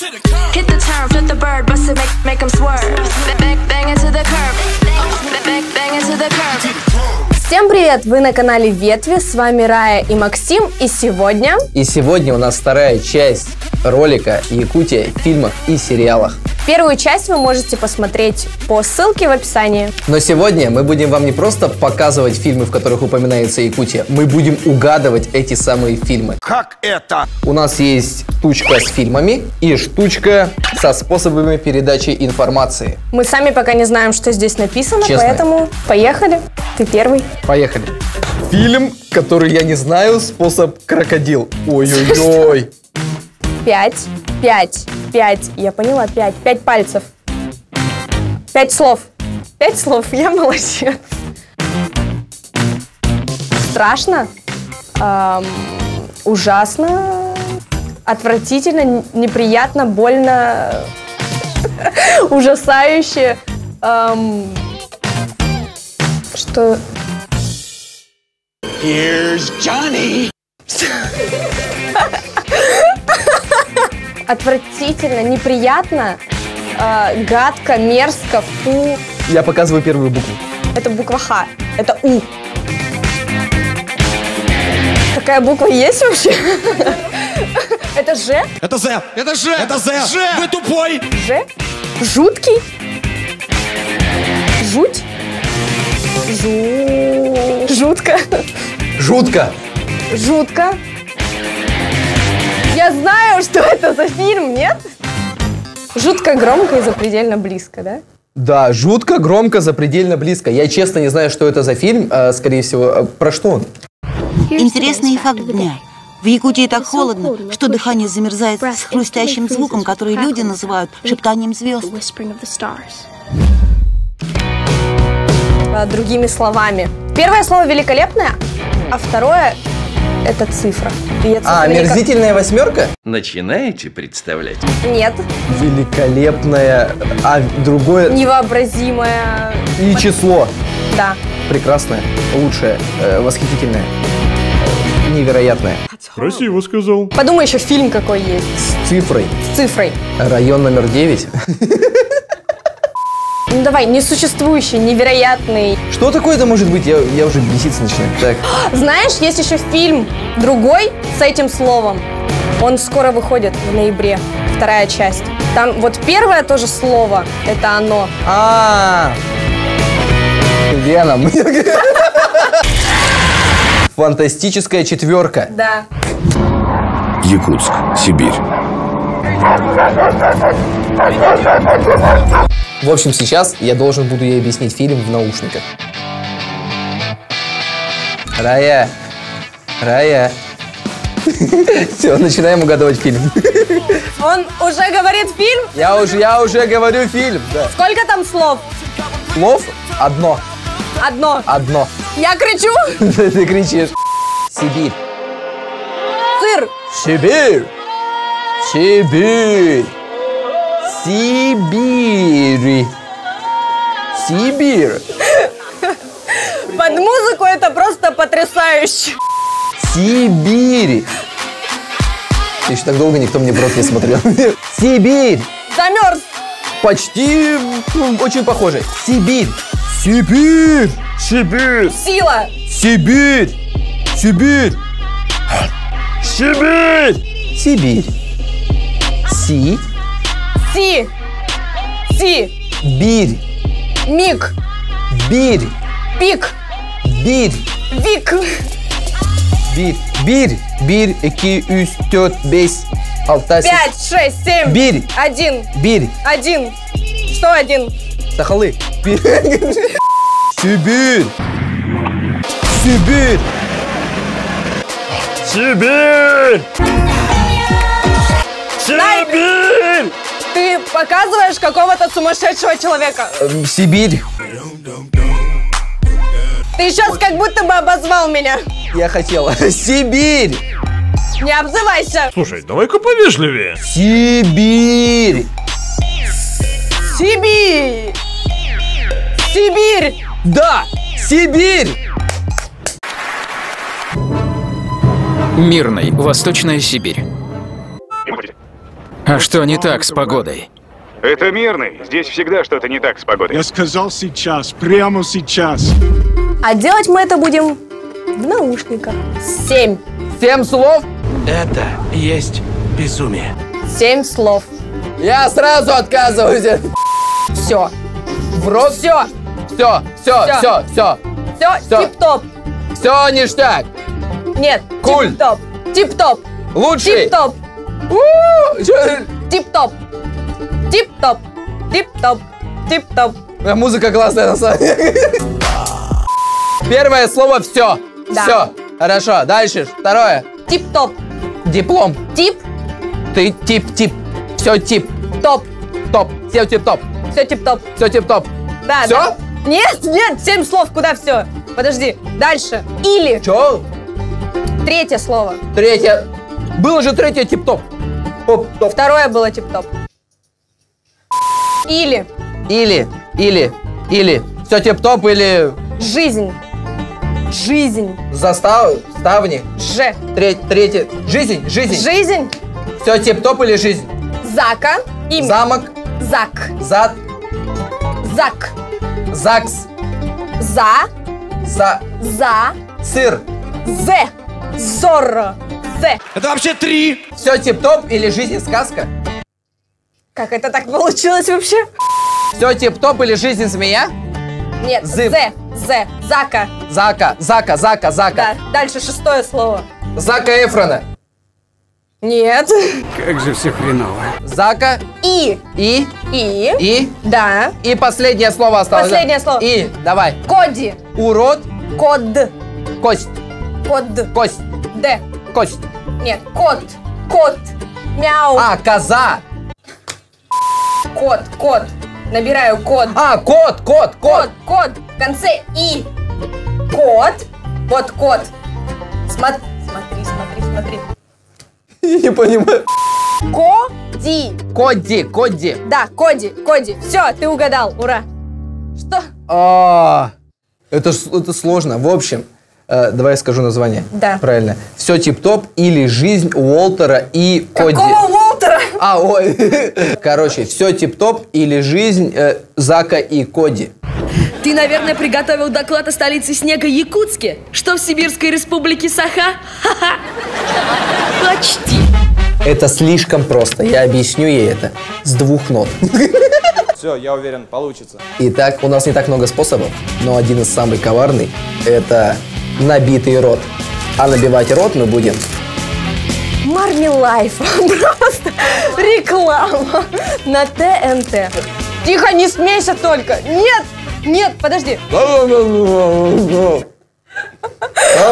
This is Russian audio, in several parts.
Hit the turn, flip the bird, bust it, make 'em swerve. Bang into the curb, bang into the curb. Всем привет! Вы на канале Ветви, с вами Рая и Максим, и сегодня у нас вторая часть ролика «Якутия в фильмах и сериалах». Первую часть вы можете посмотреть по ссылке в описании. Но сегодня мы будем вам не просто показывать фильмы, в которых упоминается Якутия, мы будем угадывать эти самые фильмы. Как это? У нас есть штучка с фильмами и штучка со способами передачи информации. Мы сами пока не знаем, что здесь написано, Честно. Поэтому поехали. Ты первый. Поехали. Фильм, который я не знаю, способ крокодил. Ой-ой-ой. 5. Я поняла, 5. 5 пальцев. 5 слов. 5 слов, я молодец. Страшно. Ужасно. Отвратительно, неприятно, больно. Ужасающе. Что? Here's Johnny. Отвратительно, неприятно, гадко, мерзко, фу. Я показываю первую букву. Это буква Х. Это У. Такая буква есть вообще? Это Ж? Это З. Это Ж. Это З. Ж. Вы тупой. Ж? Жуткий? Жуть? Жутко. Жутко. Жутко. Я знаю, что это за фильм, нет? Жутко громко и запредельно близко, да? Да, жутко, громко, запредельно близко. Я честно не знаю, что это за фильм, скорее всего. Про что он? Интересный факт дня. В Якутии так холодно, что дыхание замерзает с хрустящим звуком, который люди называют шептанием звезд. Другими словами. Первое слово великолепное, а второе это цифра. Омерзительная восьмерка? Начинаете представлять? Нет. Великолепная, а другое... Невообразимое. И число. Да. Прекрасное, лучшее, восхитительное, невероятное. Красиво сказал. Подумай, еще фильм какой есть. С цифрой. С цифрой. Район номер 9. Ну давай, несуществующий, невероятный. Что такое-то может быть? Я уже беситься начинаю. Так. Знаешь, есть еще фильм другой с этим словом. Он скоро выходит в ноябре. Вторая часть. Там вот первое тоже слово, это оно. Веном. Фантастическая четверка. Да. Якутск, Сибирь. В общем, сейчас я должен буду ей объяснить фильм в наушниках. Рая. Все, начинаем угадывать фильм. Он уже говорит фильм? Я уже говорю фильм, да. Сколько там слов? Слов? Одно. Одно. Я кричу? Ты кричишь. Сибирь. Сыр. Сибирь. Сибирь. Под музыку это просто потрясающе. Сибирь. Еще так долго никто мне в рот не смотрел. Сибирь. Замерз. Почти очень похоже. Сибирь. Сила. Сибирь. Сибирь. Си. Бирь. Миг. Бирь. Пик. Бирь. Вик. Бирь. 2, 3, 4, 5, 6, 5, 6, 7. Бирь. 1. Бирь. 1. Что 1? Сахалы. Сибирь. Ты показываешь какого-то сумасшедшего человека. Сибирь. Ты сейчас как будто бы обозвал меня. Я хотела. Сибирь. Не обзывайся. Слушай, давай-ка повежливее. Сибирь. Сибирь. Да, Сибирь. Мирный, Восточная Сибирь. А что не так с погодой? Это мирный. Здесь всегда что-то не так с погодой. Я сказал сейчас, прямо сейчас. А делать мы это будем в наушниках. 7. 7 слов? Это есть безумие. 7 слов. Я сразу отказываюсь. Все. В рот? Все. Все. Все, тип-топ. Все ништяк. Нет, Куль. тип-топ. Тип-топ. Лучший. Тип-топ. Чё? Тип-топ. Тип-топ. Тип-топ. Тип-топ. Музыка классная на самом деле. Первое слово все. Да. Все. Хорошо. Дальше. Второе. Тип-топ. Диплом. Тип. Ты тип. Все тип. Топ. Топ. Все тип-топ. Все тип-топ. Все тип-топ. Да, Все? да. Нет, 7 слов. Куда все? Подожди. Дальше. Или. Че? Третье слово. Третье. Было же третье тип-топ. Топ. Второе было тип-топ. Или. Или. Все тип-топ или... Жизнь. Жизнь. Ставни. Ж. Третье. Жизнь. Жизнь. Все тип-топ или жизнь? Зака. Имя. Замок. Зак. Зад. Зак. ЗАГС. За. Сыр. З. Зорро. З. Это вообще 3. Все тип-топ или жизнь сказка? Как это так получилось вообще? Все тип-топ или жизнь змея? Нет. Зып. З. Зака. Зака. Да. Дальше 6 слово. Зака Эфрона. Нет. Как же все хреново. Зака. И. Да. И последнее слово осталось. Последнее слово. И. Давай. Коди. Урод. Код. Кость. Код. Д. Кость. Нет. Кот. Мяу. Коза. Кот. Набираю код. Кот. Код. В конце И. Кот. Вот кот. Смотри. Я не понимаю. Коди. Да, Коди. Все, ты угадал. Ура. Что? Это сложно. В общем, давай я скажу название. Да. Правильно. Все тип-топ или жизнь Уолтера и Коди. Какого Уолтера? Ой. Короче, все тип-топ или жизнь Зака и Коди. Ты, наверное, приготовил доклад о столице снега Якутске, что в Сибирской республике Саха? Ха-ха. Почти. Это слишком просто. Я объясню ей это с 2 нот. Все, я уверен, получится. Итак, у нас не так много способов, но один из самых коварный – это набитый рот. А набивать рот мы будем... Мармелайф. Просто реклама на ТНТ. Тихо, не смейся только. Нет, подожди.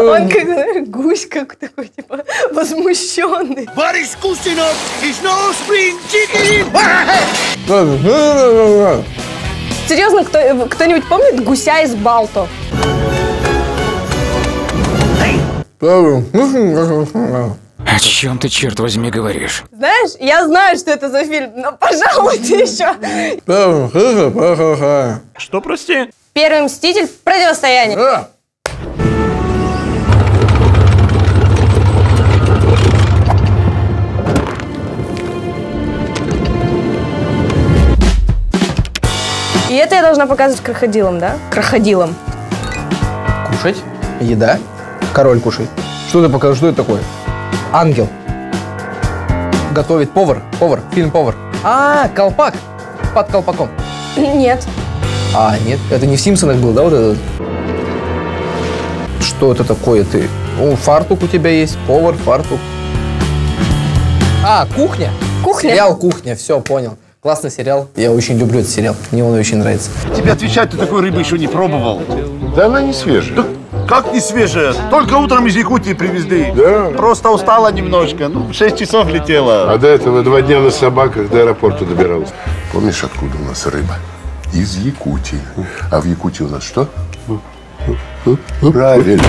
Он как, знаешь, гусь как такой, типа, возмущенный. Борис Кустинов is no spring chicken. Серьезно, кто-нибудь помнит гуся из Балто? О чем ты, черт возьми, говоришь? Знаешь, я знаю, что это за фильм, но, пожалуйста, еще. Что, прости? Первый мститель. Противостояние. И это я должна показывать крокодилам, да? Крокодилам. Кушать. Еда. Король кушай. Что ты покажешь? Что это такое? Ангел. Готовит повар. Фильм «Повар». Колпак. Под колпаком. Нет. Нет. Это не в «Симпсонах» был, да, вот этот? Что это такое? Фартук у тебя есть. Повар, фартук. Кухня. Сериал «Кухня». Все, понял. Классный сериал. Я очень люблю этот сериал. Мне он очень нравится. Тебе отвечать, ты такой рыбы еще не пробовал. Да она не свежая. Да как не свежая? Только утром из Якутии привезли. Да. Просто устала немножко. 6 часов летела. А до этого 2 дня на собаках до аэропорта добиралась. Помнишь, откуда у нас рыба? Из Якутии. А в Якутии у нас что? Правильно.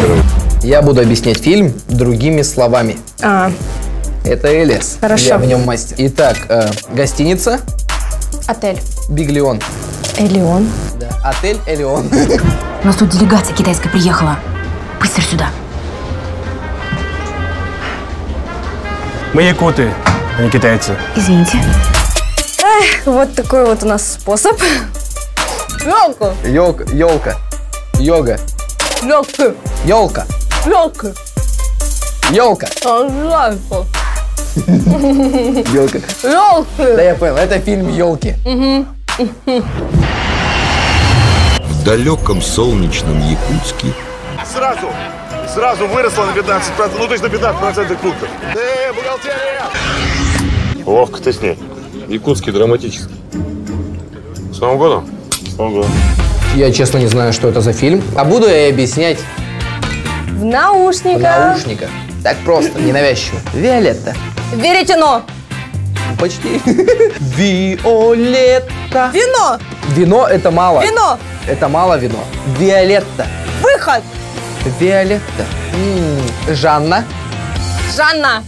Я буду объяснять фильм другими словами. Это Элиас. Хорошо. Я в нем мастер. Итак, гостиница. Отель. Биглион. Элеон. Да. Отель Элеон. У нас тут делегация китайская приехала. Быстро сюда. Мы якуты. Они китайцы. Извините. Эх, вот такой вот у нас способ. Ёлка. Ёлка. Йога. Ёлка. Ёлка. Ёлка. Ёлка. Ёлка. Ёлка. Ёлка. Да я понял, это фильм «Ёлки». В далеком солнечном Якутске Сразу выросла на 15%, ну то есть на 15% пунктов. Бухгалтерия! Ловко ты с ней. Якутский драматический. С Новым годом? С Новым годом. Я честно не знаю, что это за фильм. А буду я объяснять В наушниках. в наушниках. Так просто, ненавязчиво. Виолетта. Веретено. Почти. Виолетта. Вино. Вино это мало. Вино. Это мало вино. Виолетта. Выход. Виолетта. Жанна. Жанна.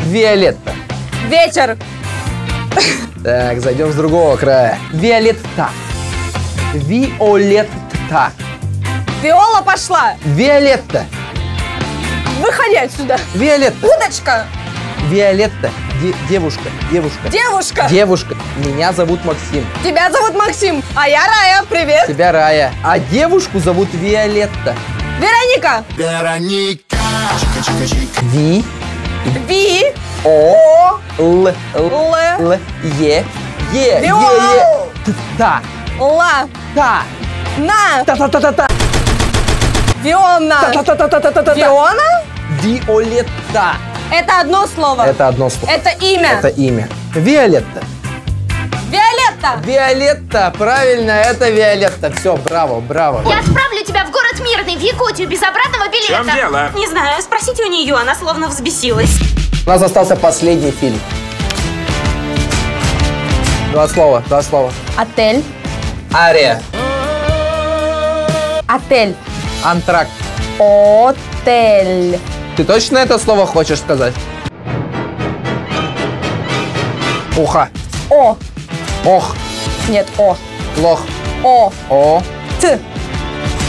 Виолетта. Вечер. Так, зайдем с другого края. Виолетта. Виолетта. Виола пошла. Виолетта. Выходи отсюда. Виолетта. Удочка. Виолетта. Девушка. Девушка. Девушка. Меня зовут Максим. Тебя зовут Максим. А я Рая. Привет. Тебя Рая. А девушку зовут Виолетта. Вероника. Вероника. Ви. Ви. О. Л. Л. Е. Виол. Та. Ла. Та. На. Та. Виона. Та. Виона? Виолетта. Это одно слово. Это одно слово. Это имя. Это имя. Виолетта. Виолетта. Виолетта. Правильно, это Виолетта. Все, браво. Я отправлю тебя в город Мирный, в Якутию, без обратного билета. В чем дело? Не знаю, спросите у нее, она словно взбесилась. У нас остался последний фильм. Два слова. Отель. Ария. Отель. Антракт. Отель. Ты точно это слово хочешь сказать? Уха. О. Ох. Нет, о. Лох. О. О. Т.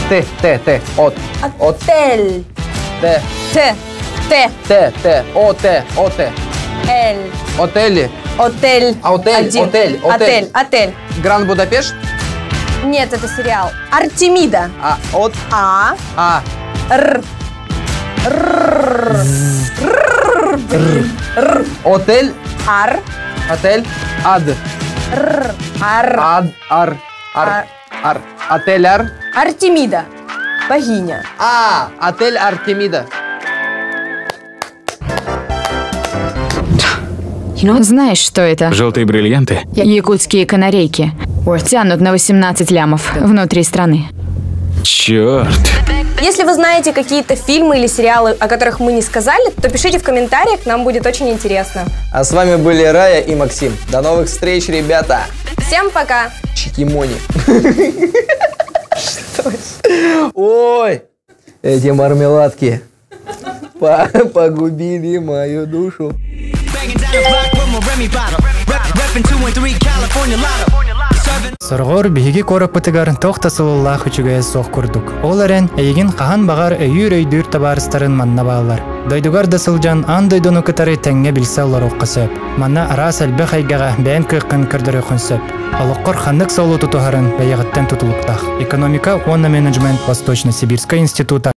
Т. От. Отель. Т. Т. Т. Т. О. Т. Эль. Отели. Отель. А отель. Один. Отель. Отель. Гранд Будапешт. Нет, это сериал. Артемида. А. От. А. А. Р. Отель. Ар. Отель. Ад. Ар. Ад. Ар. Отель Ар. Артемида. Богиня. А. Отель Артемида. Знаешь, что это? Желтые бриллианты. Якутские канарейки. Тянут на 18 лямов внутри страны. Черт. Если вы знаете какие-то фильмы или сериалы, о которых мы не сказали, то пишите в комментариях, нам будет очень интересно. А с вами были Рая и Максим. До новых встреч, ребята. Всем пока. Чикимони. Ой, эти мармеладки погубили мою душу. Соргор биһиги кораппытыгар тохтасылыллах үчүгө сох курдук. Ол эрен эйигин кахан багар өйүр-өйдүр табарыстарын манна баалар. Дойдугар да сылжан ан дойдону кытары теңге билсе олорукка сөп. Манна арас элбе хайгага бәйін кыйкын кырдыры сөп. Алоккор ханнык соолу тутухарын бәйігіттен тутулуктах. Экономика Онна менеджмент Восточно-Сибирская института